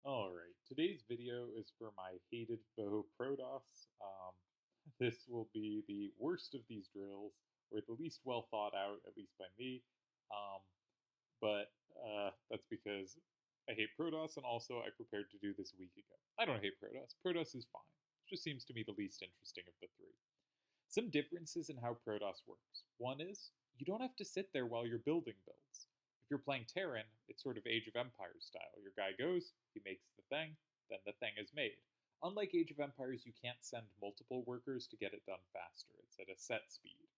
Alright, today's video is for my hated foe Protoss. This will be the worst of these drills, or the least well thought out, at least by me. Um, but that's because I hate Protoss, and also I prepared to do this a week ago. I don't hate Protoss. Protoss is fine. It just seems to me the least interesting of the three. Some differences in how Protoss works. One is, you don't have to sit there while you're building builds. If you're playing Terran, it's sort of Age of Empires style. Your guy goes, he makes the thing, then the thing is made. Unlike Age of Empires, you can't send multiple workers to get it done faster. It's at a set speed.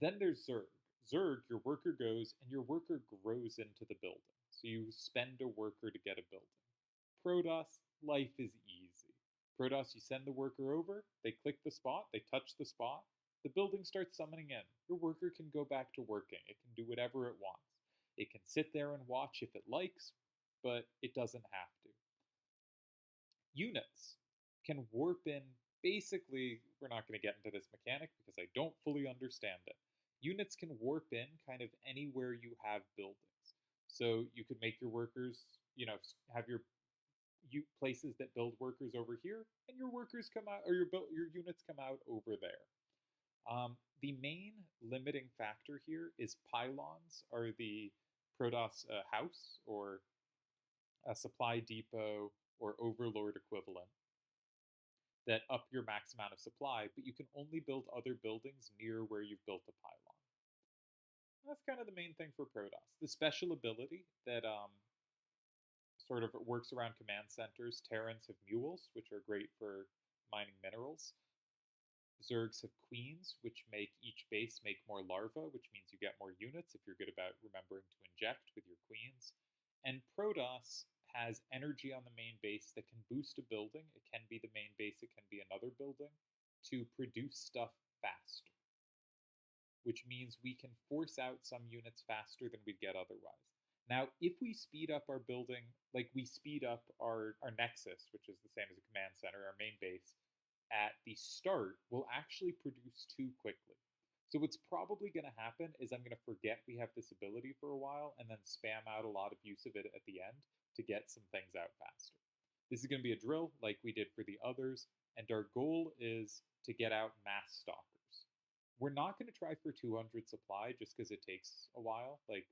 Then there's Zerg. Zerg, your worker goes, and your worker grows into the building. So you spend a worker to get a building. Protoss, life is easy. Protoss, you send the worker over, they click the spot, they touch the spot, the building starts summoning in. Your worker can go back to working. It can do whatever it wants. It can sit there and watch if it likes, but it doesn't have to. Units can warp in. Basically, we're not going to get into this mechanic because I don't fully understand it. Units can warp in kind of anywhere you have buildings. So you could make your workers, have your places that build workers over here, and your workers come out, or your units come out over there. The main limiting factor here is pylons are the Protoss house or a supply depot or overlord equivalent that up your max amount of supply, but you can only build other buildings near where you've built a pylon. That's kind of the main thing for Protoss. The special ability that sort of works around command centers. Terrans have mules, which are great for mining minerals. Zergs have queens, which make each base make more larvae, which means you get more units if you're good about remembering to inject with your queens. And Protoss has energy on the main base that can boost a building. It can be the main base, it can be another building, to produce stuff faster, which means we can force out some units faster than we'd get otherwise. Now, if we speed up our building, like we speed up our nexus, which is the same as a command center, our main base, at the start, we'll actually produce too quickly. So what's probably going to happen is I'm going to forget we have this ability for a while and then spam out a lot of use of it at the end to get some things out faster. This is going to be a drill like we did for the others, and our goal is to get out mass stalkers. We're not going to try for 200 supply just because it takes a while. Like,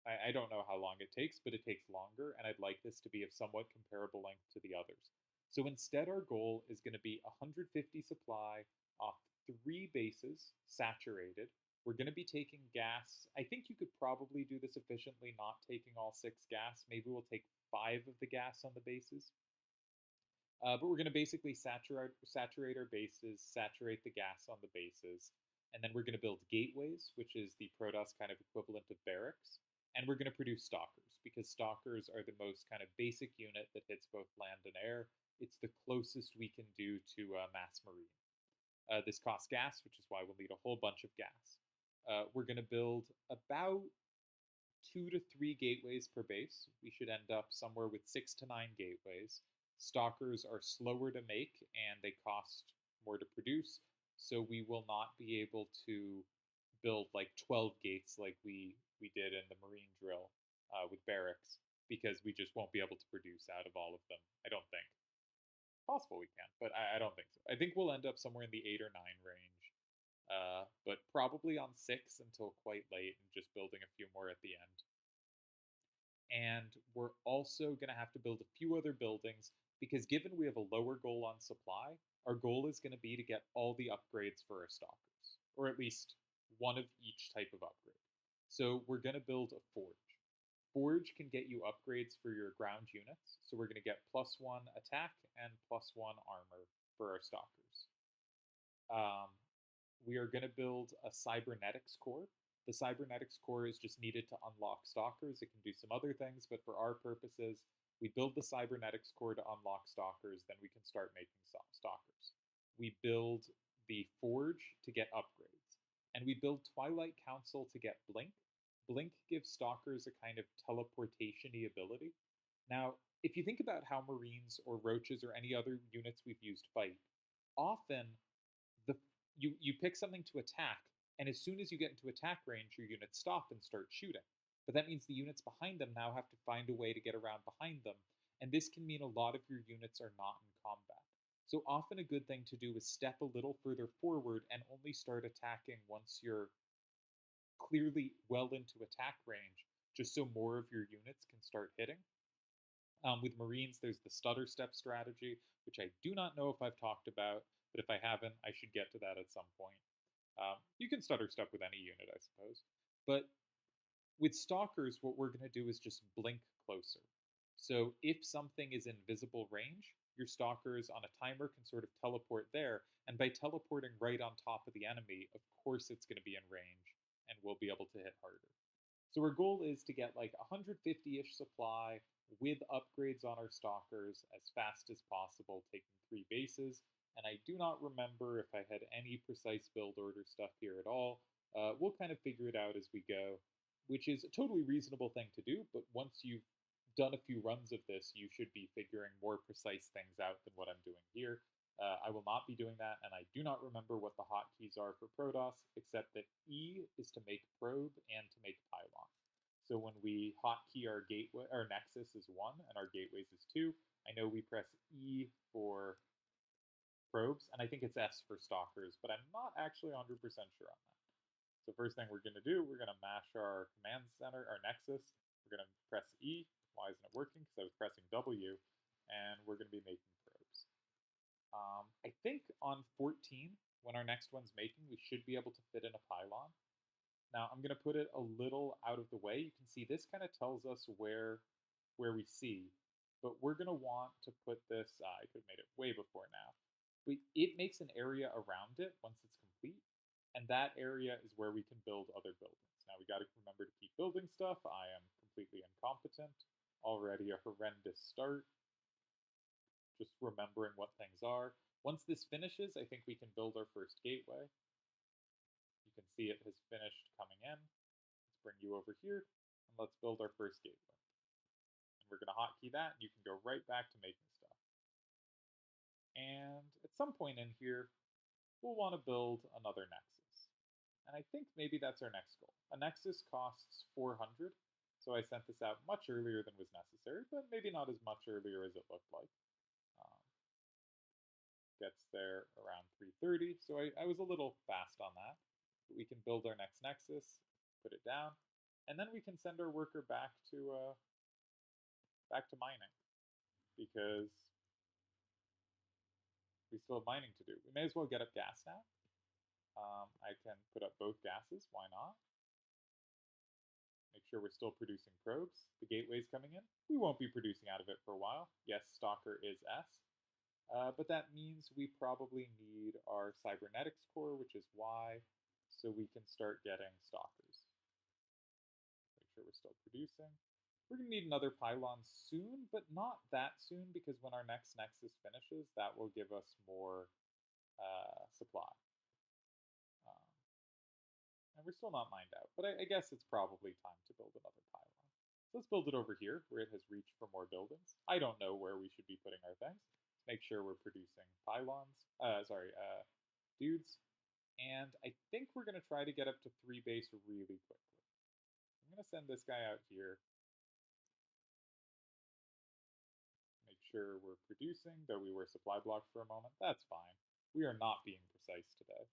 I don't know how long it takes, but it takes longer, and I'd like this to be of somewhat comparable length to the others. So instead, our goal is going to be 150 supply off 3 bases, saturated. We're going to be taking gas. I think you could probably do this efficiently, not taking all 6 gas. Maybe we'll take 5 of the gas on the bases. But we're going to basically saturate our bases, saturate the gas on the bases, and then we're going to build gateways, which is the Protoss kind of equivalent of barracks. And we're going to produce stalkers, because stalkers are the most kind of basic unit that hits both land and air. It's the closest we can do to mass marine. This costs gas, which is why we'll need a whole bunch of gas. We're going to build about 2 to 3 gateways per base. We should end up somewhere with 6 to 9 gateways. Stalkers are slower to make and they cost more to produce, so we will not be able to build like 12 gates like we did in the marine drill with barracks, because we just won't be able to produce out of all of them. I don't think. Possible we can, but I don't think so. I think we'll end up somewhere in the 8 or 9 range, but probably on 6 until quite late, and just building a few more at the end. And we're also going to have to build a few other buildings, because given we have a lower goal on supply, our goal is going to be to get all the upgrades for our stalkers, or at least one of each type of upgrade. So we're going to build a forge. Forge can get you upgrades for your ground units, so we're going to get +1 attack and +1 armor for our stalkers. We are going to build a cybernetics core. The cybernetics core is just needed to unlock stalkers. It can do some other things, but for our purposes, we build the cybernetics core to unlock stalkers, then we can start making stalkers. We build the forge to get upgrades. And we build Twilight Council to get blink. Blink gives stalkers a kind of teleportation-y ability. Now, if you think about how Marines or Roaches or any other units we've used fight, often the you pick something to attack, and as soon as you get into attack range, your units stop and start shooting. But that means the units behind them now have to find a way to get around behind them, and this can mean a lot of your units are not in combat. So often a good thing to do is step a little further forward and only start attacking once you're clearly well into attack range, just so more of your units can start hitting. With Marines, there's the stutter step strategy, which I do not know if I've talked about, but if I haven't, I should get to that at some point. You can stutter step with any unit, I suppose. But with Stalkers, what we're going to do is just blink closer. So if something is in visible range, your Stalkers on a timer can sort of teleport there, and by teleporting right on top of the enemy, of course it's going to be in range, and we'll be able to hit harder. So our goal is to get like 150-ish supply with upgrades on our Stalkers as fast as possible, taking 3 bases. And I do not remember if I had any precise build order stuff here at all. We'll kind of figure it out as we go, which is a totally reasonable thing to do, but once you've done a few runs of this, you should be figuring more precise things out than what I'm doing here. I will not be doing that, and I do not remember what the hotkeys are for Protoss, except that E is to make probe and to make pylon. So when we hotkey our gateway, our nexus is 1 and our gateways is 2, I know we press E for probes, and I think it's S for stalkers, but I'm not actually 100% sure on that. So first thing we're going to do, we're going to mash our command center, our nexus. We're going to press E. Why isn't it working? Because I was pressing W, and we're going to be making probes. I think on 14, when our next one's making, we should be able to fit in a pylon. Now, I'm going to put it a little out of the way. You can see this kind of tells us where we see, but we're going to want to put this, I could have made it way before now, but it makes an area around it once it's complete, and that area is where we can build other buildings. Now, we got to remember to keep building stuff. I am completely incompetent. Already a horrendous start. Just remembering what things are. Once this finishes, I think we can build our first gateway. You can see it has finished coming in. Let's bring you over here, and let's build our first gateway. And we're going to hotkey that, and you can go right back to making stuff. And at some point in here, we'll want to build another nexus. And I think maybe that's our next goal. A nexus costs 400, so I sent this out much earlier than was necessary, but maybe not as much earlier as it looked like. Gets there around 3:30, so I was a little fast on that. But we can build our next nexus, put it down, and then we can send our worker back to mining, because we still have mining to do. We may as well get up gas now. I can put up both gases, why not? Make sure we're still producing probes. The gateway's coming in. We won't be producing out of it for a while. Yes, Stalker is S. But that means we probably need our cybernetics core, which is Y, so we can start getting stalkers. Make sure we're still producing. We're going to need another pylon soon, but not that soon, because when our next nexus finishes, that will give us more supply. And we're still not mined out, but I guess it's probably time to build another pylon. So let's build it over here, where it has reached for more buildings. I don't know where we should be putting our things. Make sure we're producing pylons, dudes, and I think we're going to try to get up to 3 base really quickly. I'm going to send this guy out here. Make sure we're producing, though we were supply blocked for a moment. That's fine. We are not being precise today.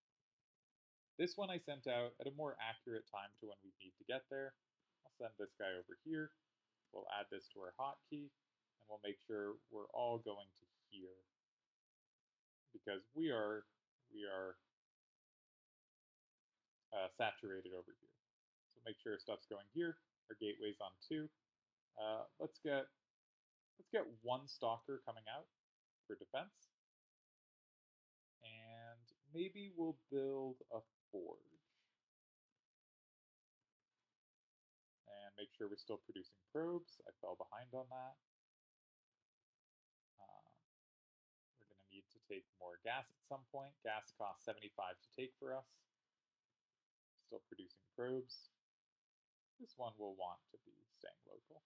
This one I sent out at a more accurate time to when we need to get there. I'll send this guy over here. We'll add this to our hotkey, and we'll make sure we're all going to here, because we are saturated over here. So make sure stuff's going here. Our gateway's on 2. Let's get 1 stalker coming out for defense, and maybe we'll build a forge. And make sure we're still producing probes. I fell behind on that. We're going to need to take more gas at some point. Gas costs 75 to take for us. Still producing probes. This one will want to be staying local.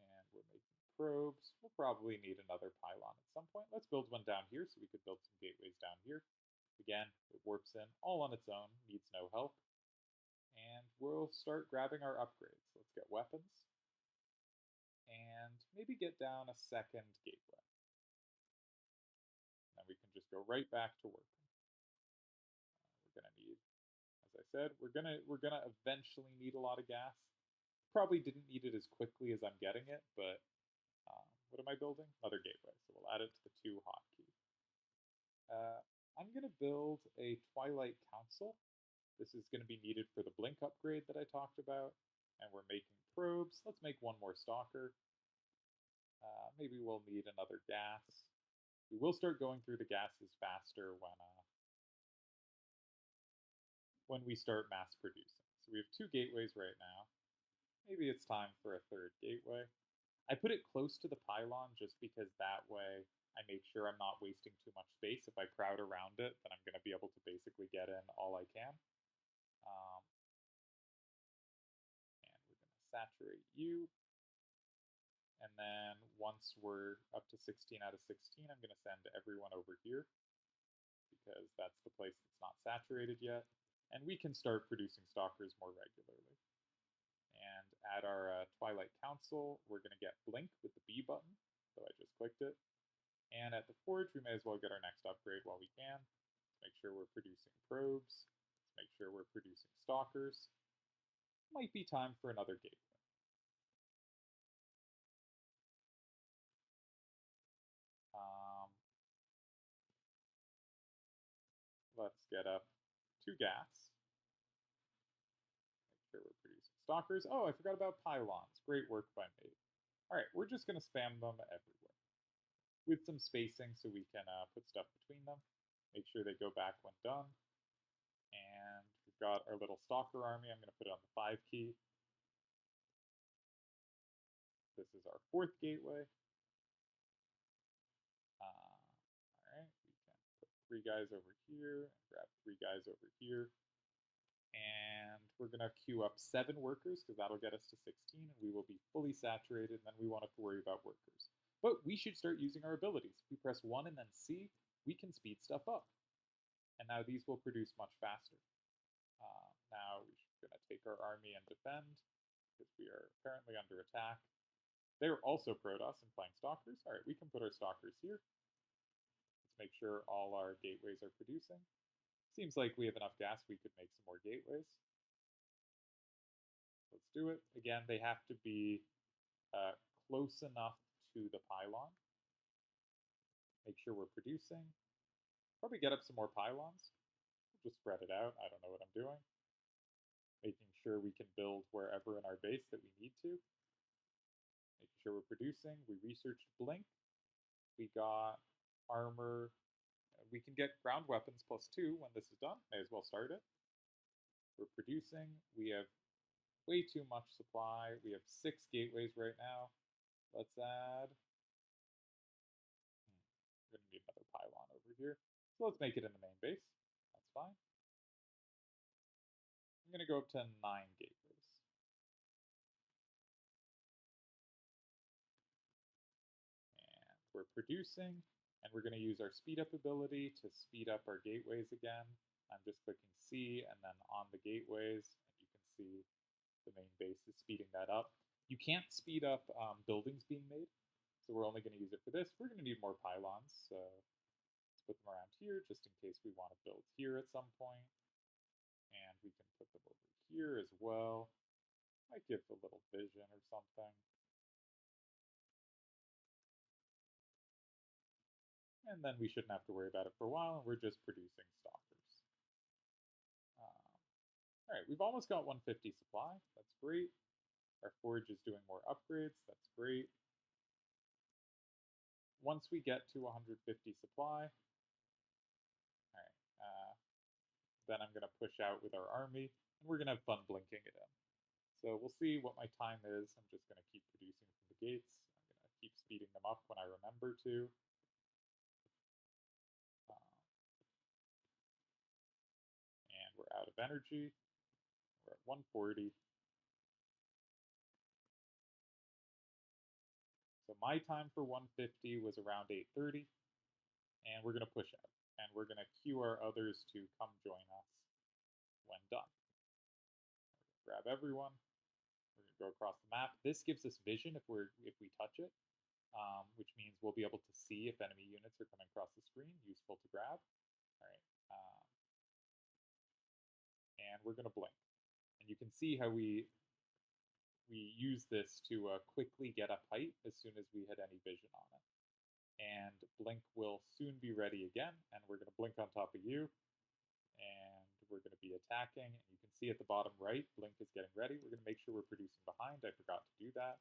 And we're making probes. We'll probably need another pylon at some point. Let's build one down here so we could build some gateways down here. Again, it warps in all on its own, needs no help. And we'll start grabbing our upgrades. Let's get weapons and maybe get down a second gateway. Then we can just go right back to work. We're gonna need, as I said, we're gonna eventually need a lot of gas. Probably didn't need it as quickly as I'm getting it, but what am I building? Another gateway, so we'll add it to the 2 hotkey. I'm gonna build a Twilight Council. This is gonna be needed for the blink upgrade that I talked about, and we're making probes. Let's make one more stalker. Maybe we'll need another gas. We will start going through the gases faster when we start mass producing. So we have 2 gateways right now. Maybe it's time for a 3rd gateway. I put it close to the pylon just because that way I make sure I'm not wasting too much space. If I crowd around it, then I'm going to be able to basically get in all I can. And we're going to saturate you. And then once we're up to 16 out of 16, I'm going to send everyone over here because that's the place that's not saturated yet. And we can start producing stalkers more regularly. And at our Twilight Council, we're going to get Blink with the B button, so I just clicked it. And at the Forge, we may as well get our next upgrade while we can. Let's make sure we're producing probes. Let's make sure we're producing stalkers. Might be time for another gateway. Let's get up 2 gas. Make sure we're producing stalkers. Oh, I forgot about pylons. Great work by me. All right, we're just going to spam them everywhere with some spacing so we can put stuff between them. Make sure they go back when done. And we've got our little stalker army. I'm going to put it on the 5 key. This is our 4th gateway. All right, we can put 3 guys over here and grab 3 guys over here. And we're going to queue up 7 workers because that'll get us to 16 and we will be fully saturated, and then we won't have to worry about workers. But we should start using our abilities. If we press 1 and then C, we can speed stuff up. And now these will produce much faster. Now we're going to take our army and defend because we are currently under attack. They're also Protoss and playing stalkers. All right, we can put our stalkers here. Let's make sure all our gateways are producing. Seems like we have enough gas, we could make some more gateways. Let's do it. Again, they have to be close enough to the pylon. Make sure we're producing. Probably get up some more pylons. We'll just spread it out. I don't know what I'm doing. Making sure we can build wherever in our base that we need to. Making sure we're producing. We researched Blink. We got armor. We can get ground weapons +2 when this is done. May as well start it. We're producing. We have way too much supply. We have 6 gateways right now. Let's add. We're going to need another pylon over here. So let's make it in the main base. That's fine. I'm going to go up to 9 gateways. And we're producing, and we're going to use our speed up ability to speed up our gateways again. I'm just clicking C and then on the gateways, and you can see the main base is speeding that up. You can't speed up buildings being made, so we're only going to use it for this. We're going to need more pylons, so let's put them around here just in case we want to build here at some point. And we can put them over here as well. Might give a little vision or something. And then we shouldn't have to worry about it for a while, and we're just producing stalkers. All right, we've almost got 150 supply. That's great. Our forge is doing more upgrades. That's great. Once we get to 150 supply, all right, then I'm going to push out with our army, and we're going to have fun blinking it in. So we'll see what my time is. I'm just going to keep producing from the gates. I'm going to keep speeding them up when I remember to. And we're out of energy. We're at 140. So my time for 150 was around 8:30, and we're going to push out. And we're going to queue our others to come join us when done. grab everyone. We're going to go across the map. This gives us vision if we touch it, which means we'll be able to see if enemy units are coming across the screen. Useful to grab. All right, and we're going to blink, and you can see how we use this to quickly get up height as soon as we hit any vision on it. And blink will soon be ready again, and we're going to blink on top of you, and we're going to be attacking. And you can see at the bottom right, blink is getting ready. We're going to make sure we're producing behind. I forgot to do that.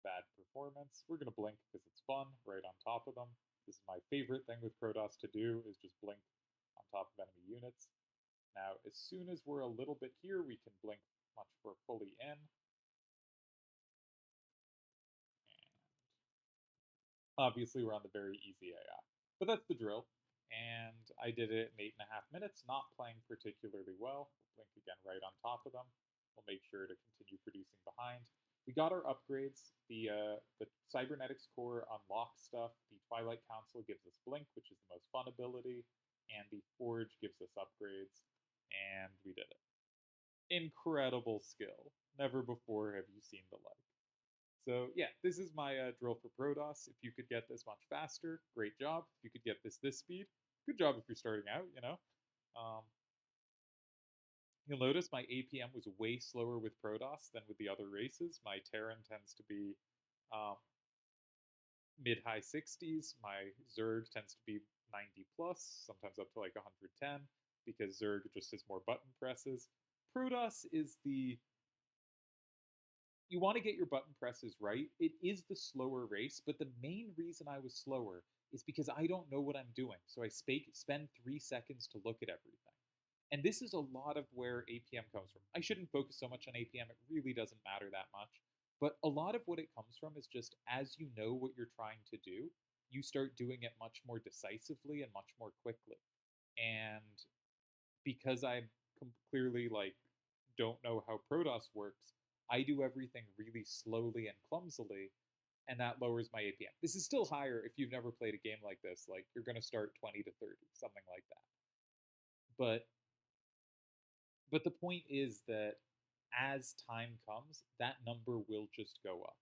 Bad performance. We're going to blink because it's fun, right on top of them. This is my favorite thing with Protoss to do, is just blink on top of enemy units. Now, as soon as we're a little bit here, we can blink much more fully in. And obviously, we're on the very easy AI. But that's the drill. And I did it in 8.5 minutes, not playing particularly well. We'll blink again right on top of them. We'll make sure to continue producing behind. We got our upgrades. The Cybernetics Core unlocks stuff. The Twilight Council gives us Blink, which is the most fun ability. And the Forge gives us upgrades. And we did it. Incredible skill. Never before have you seen the like. So yeah, this is my drill for Protoss. If you could get this much faster, great job. If you could get this speed, good job if you're starting out, you know. You'll notice my APM was way slower with Protoss than with the other races. My Terran tends to be mid-high 60s. My Zerg tends to be 90 plus, sometimes up to like 110, because Zerg just has more button presses. Protoss is the... You want to get your button presses right. It is the slower race, but the main reason I was slower is because I don't know what I'm doing. So I spend 3 seconds to look at everything. And this is a lot of where APM comes from. I shouldn't focus so much on APM. It really doesn't matter that much. But a lot of what it comes from is just as you know what you're trying to do, you start doing it much more decisively and much more quickly. And because I clearly don't know how Protoss works, I do everything really slowly and clumsily, and that lowers my APM. This is still higher if you've never played a game like this. Like, you're going to start 20 to 30, something like that. But the point is that as time comes, that number will just go up.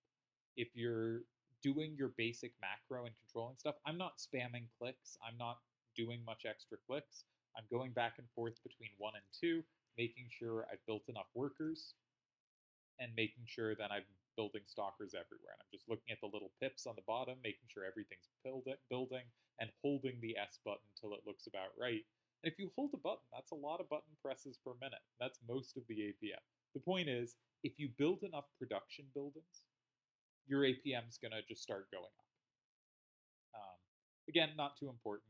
If you're doing your basic macro and controlling stuff, I'm not spamming clicks. I'm not doing much extra clicks. I'm going back and forth between 1 and 2, making sure I've built enough workers, and making sure that I'm building stalkers everywhere. And I'm just looking at the little pips on the bottom, making sure everything's building, and holding the S button till it looks about right. And if you hold a button, that's a lot of button presses per minute. That's most of the APM. The point is, if you build enough production buildings, your APM's going to just start going up. Again, not too important.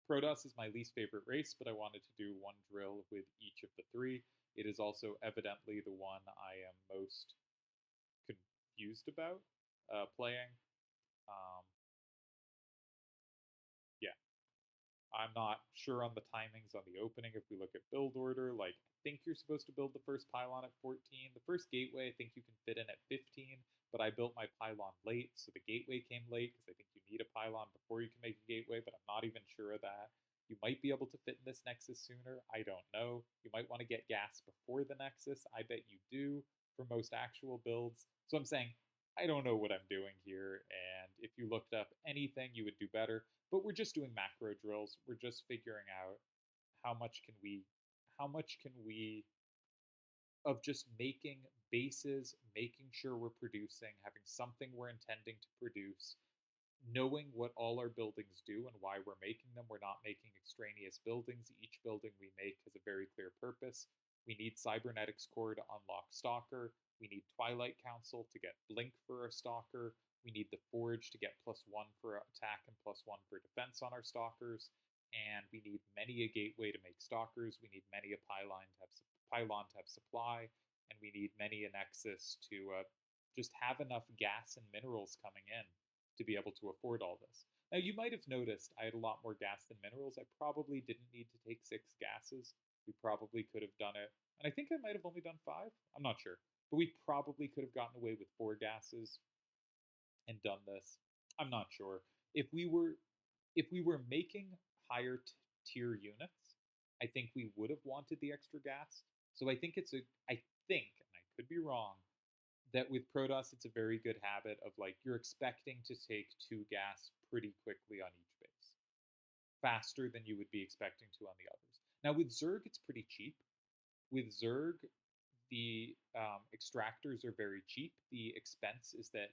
Protoss is my least favorite race, but I wanted to do one drill with each of the 3. It is also evidently the one I am most confused about playing. Yeah. I'm not sure on the timings on the opening. If we look at build order, I think you're supposed to build the first pylon at 14. The first gateway, I think you can fit in at 15, but I built my pylon late, so the gateway came late because I think you need a pylon before you can make a gateway, but I'm not even sure of that. You might be able to fit in this Nexus sooner. I don't know. You might want to get gas before the Nexus. I bet you do for most actual builds. So I'm saying I don't know what I'm doing here, and if you looked up anything, you would do better. But we're just doing macro drills. We're just figuring out how much can we of just making bases, making sure we're producing, having something we're intending to produce, knowing what all our buildings do and why we're making them. We're not making extraneous buildings. Each building we make has a very clear purpose. We need Cybernetics Core to unlock Stalker. We need Twilight Council to get Blink for our Stalker. We need the Forge to get +1 for attack and +1 for defense on our Stalkers. And we need many a gateway to make Stalkers. We need many a pylon to have supply. And we need many a nexus to just have enough gas and minerals coming in to be able to afford all this. Now, you might have noticed I had a lot more gas than minerals. I probably didn't need to take 6 gases. We probably could have done it. And I think I might have only done 5. I'm not sure. But we probably could have gotten away with 4 gases and done this. I'm not sure. If we were making higher tier units, I think we would have wanted the extra gas. So I think, and I could be wrong, that with Protoss, it's a very good habit of like you're expecting to take 2 gas pretty quickly on each base, faster than you would be expecting to on the others. Now with Zerg, it's pretty cheap. With Zerg, the extractors are very cheap. The expense is that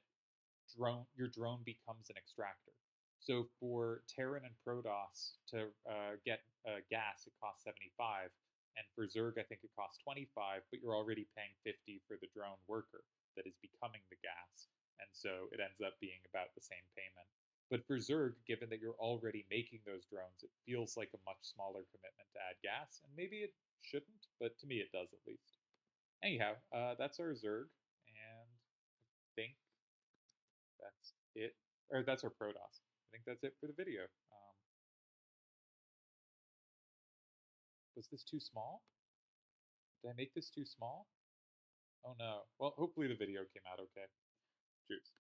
your drone becomes an extractor. So for Terran and Protoss to get gas, it costs 75, and for Zerg, I think it costs 25. But you're already paying 50 for the drone worker that is becoming the gas, and so it ends up being about the same payment. But for Zerg, given that you're already making those drones, it feels like a much smaller commitment to add gas, and maybe it shouldn't, but to me it does at least. Anyhow, that's our Zerg, and I think that's it. Or that's our Protoss. I think that's it for the video. Was this too small? Did I make this too small? Oh no. Well, hopefully the video came out